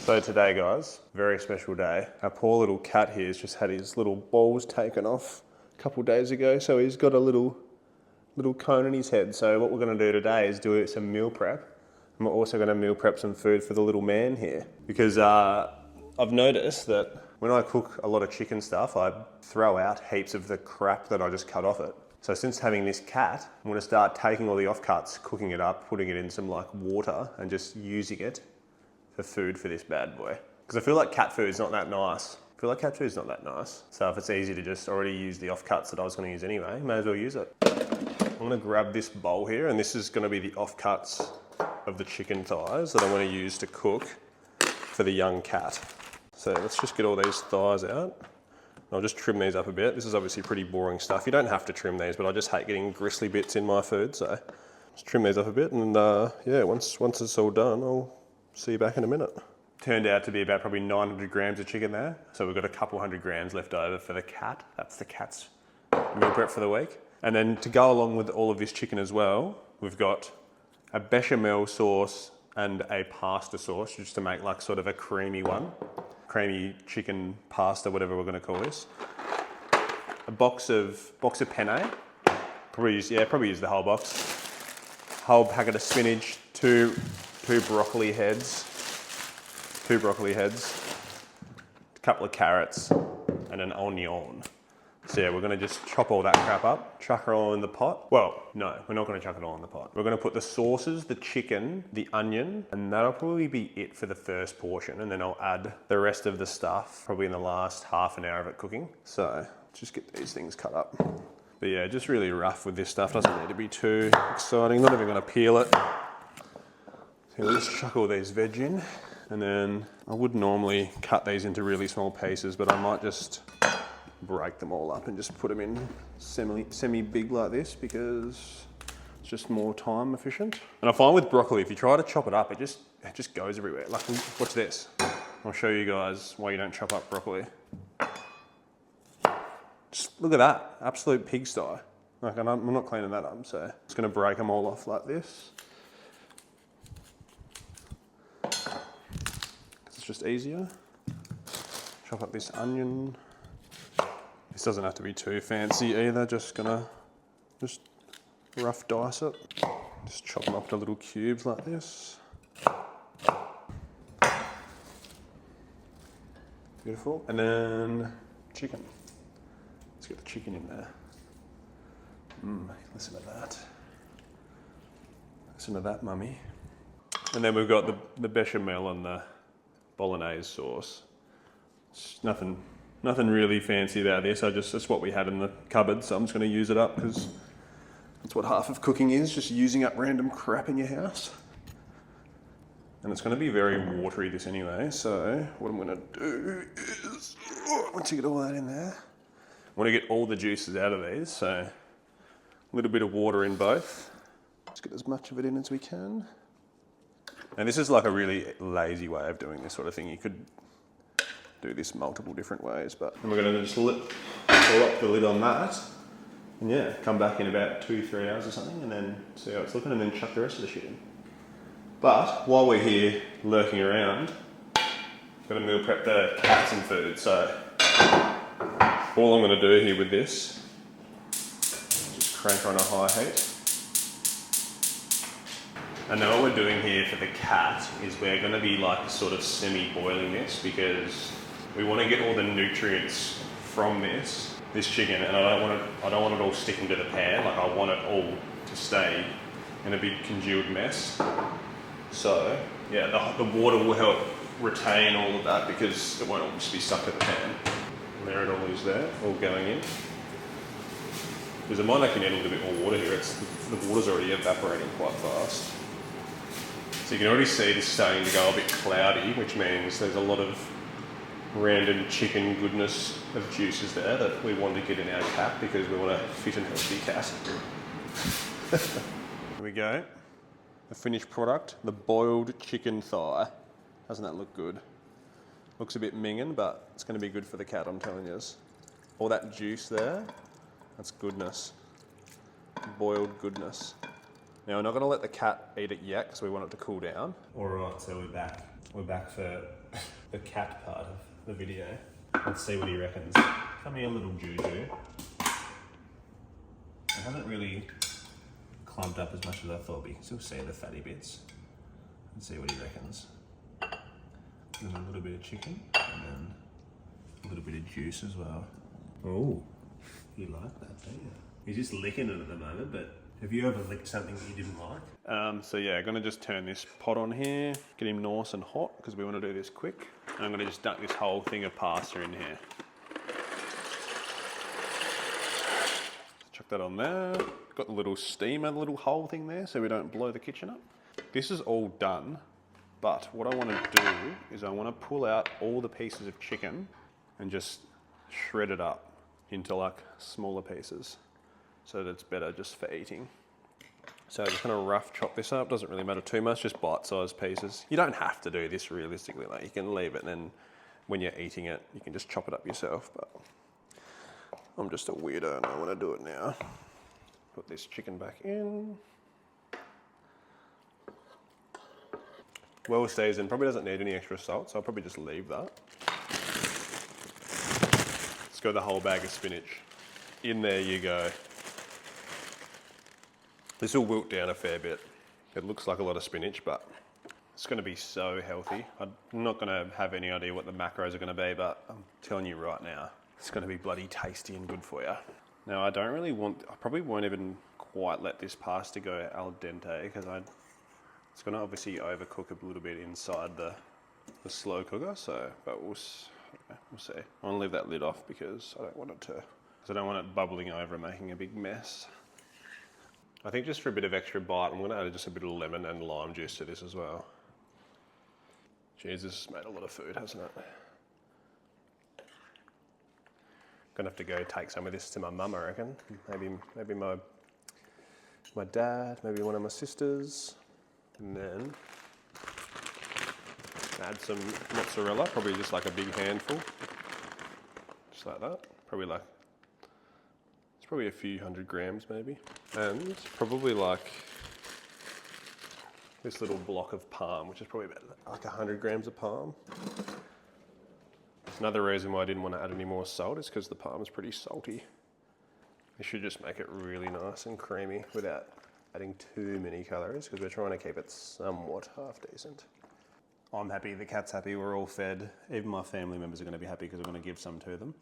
So today, guys, very special day. Our poor little cat here has just had his little balls taken off a couple days ago, so he's got a little cone in his head. So what we're going to do today is do some meal prep, and we're also going to meal prep some food for the little man here, because I've noticed that when I cook a lot of chicken stuff, I throw out heaps of the crap that I just cut off it. So since having this cat, I'm going to start taking all the offcuts, cooking it up, putting it in some like water, and just using it for food for this bad boy. Because I feel like cat food's not that nice. So if it's easy to just already use the offcuts that I was going to use anyway, may as well use it. I'm going to grab this bowl here, and this is going to be the offcuts of the chicken thighs that I'm going to use to cook for the young cat. So let's just get all these thighs out. I'll just trim these up a bit. This is obviously pretty boring stuff. You don't have to trim these, but I just hate getting gristly bits in my food. So just trim these up a bit, and yeah, once it's all done, I'll see you back in a minute. Turned out to be about probably 900 grams of chicken there. So we've got a couple hundred grams left over for the cat. That's the cat's meal prep for the week. And then to go along with all of this chicken as well, we've got a bechamel sauce and a pasta sauce, just to make like sort of a creamy one. Creamy chicken pasta, whatever we're gonna call this. A box of penne. Probably use the whole box. Whole packet of spinach, two broccoli heads, a couple of carrots, and an onion. So yeah, we're gonna just chop all that crap up, chuck it all in the pot. Well, no, we're not gonna chuck it all in the pot. We're gonna put the sauces, the chicken, the onion, and that'll probably be it for the first portion. And then I'll add the rest of the stuff, probably in the last half an hour of it cooking. So just get these things cut up. But yeah, just really rough with this stuff. Doesn't need to be too exciting. Not even gonna peel it. So we'll just chuck all these veg in. And then I would normally cut these into really small pieces, but I might just break them all up and just put them in semi-big like this, because it's just more time efficient. And I find with broccoli, if you try to chop it up, it just goes everywhere. Like, watch this. I'll show you guys why you don't chop up broccoli. Just look at that, absolute pigsty. Like, I'm not cleaning that up, so it's gonna break them all off like this. It's just easier. Chop up this onion. This doesn't have to be too fancy either, just rough dice it. Just chop them up into little cubes like this. Beautiful. And then chicken. Let's get the chicken in there. Listen to that. Listen to that, mummy. And then we've got the bechamel and the bolognese sauce. It's nothing really fancy about this. It's what we had in the cupboard, so I'm just going to use it up, because that's what half of cooking is, just using up random crap in your house. And it's going to be very watery, this anyway, so what I'm going to do is, once you get all that in there, I want to get all the juices out of these, so a little bit of water in both. Let's get as much of it in as we can. And this is like a really lazy way of doing this sort of thing. You could do this multiple different ways, but and we're going to just pull up the lid on that, and yeah, come back in about 2-3 hours or something, and then see how it's looking, and then chuck the rest of the shit in. But while we're here lurking around, I'm going to meal prep the cats and food. So all I'm going to do here with this, just crank on a high heat. And then what we're doing here for the cat is we're going to be like sort of semi-boiling this, because we want to get all the nutrients from this chicken, and I don't want it all sticking to the pan. Like, I want it all to stay in a big congealed mess. So yeah, the water will help retain all of that, because it won't all just be stuck to the pan. And there it all is there, all going in. Because it might actually need a little bit more water here. The water's already evaporating quite fast. So you can already see this starting to go a bit cloudy, which means there's a lot of random chicken goodness of juices there that we want to get in our cat, because we want a fit and healthy cat. Here we go. The finished product, the boiled chicken thigh. Doesn't that look good? Looks a bit minging, but it's going to be good for the cat, I'm telling you. All that juice there, that's goodness. Boiled goodness. Now, we're not going to let the cat eat it yet, because we want it to cool down. Alright, so we're back. We're back for the cat part of the video. Let's see what he reckons. Come here, little Juju. It hasn't really clumped up as much as I thought, but you can still see the fatty bits. Let's see what he reckons. And a little bit of chicken, and then a little bit of juice as well. Oh, you like that, don't you? He's just licking it at the moment, but have you ever licked something that you didn't like? So yeah, I'm gonna just turn this pot on here, get him nice and hot, because we want to do this quick. And I'm gonna just dunk this whole thing of pasta in here. Chuck that on there. Got the little steamer, the little hole thing there, so we don't blow the kitchen up. This is all done, but what I want to do is I want to pull out all the pieces of chicken and just shred it up into like smaller pieces, so that it's better just for eating. So I'm just gonna rough chop this up. Doesn't really matter too much, just bite-sized pieces. You don't have to do this realistically, like you can leave it and then when you're eating it, you can just chop it up yourself, but I'm just a weirdo and I wanna do it now. Put this chicken back in. Well seasoned, probably doesn't need any extra salt, so I'll probably just leave that. Let's go the whole bag of spinach. In there you go. This will wilt down a fair bit. It looks like a lot of spinach, but it's gonna be so healthy. I'm not gonna have any idea what the macros are gonna be, but I'm telling you right now, it's gonna be bloody tasty and good for you. Now I don't really want, I probably won't even quite let this pasta go al dente, because it's gonna obviously overcook a little bit inside the slow cooker, so, but we'll see. I wanna leave that lid off because I don't want it bubbling over and making a big mess. I think just for a bit of extra bite, I'm gonna add just a bit of lemon and lime juice to this as well. Jeez, this has made a lot of food, hasn't it? Gonna have to go take some of this to my mum, I reckon. Maybe my dad, maybe one of my sisters. And then add some mozzarella, probably just like a big handful. Just like that. It's probably a few 100 grams maybe. And probably like this little block of parm, which is probably about like 100 grams of parm. Another reason why I didn't want to add any more salt is because the parm is pretty salty. You should just make it really nice and creamy without adding too many calories, because we're trying to keep it somewhat half decent. I'm happy, the cat's happy, we're all fed. Even my family members are going to be happy because I'm going to give some to them.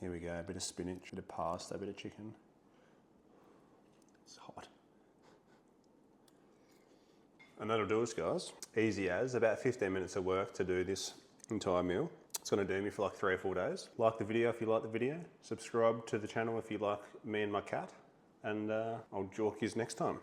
Here we go, a bit of spinach, a bit of pasta, a bit of chicken. It's hot. And that'll do us, guys. Easy as, about 15 minutes of work to do this entire meal. It's gonna do me for like 3 or 4 days. Like the video if you like the video. Subscribe to the channel if you like me and my cat. And I'll jork yous next time.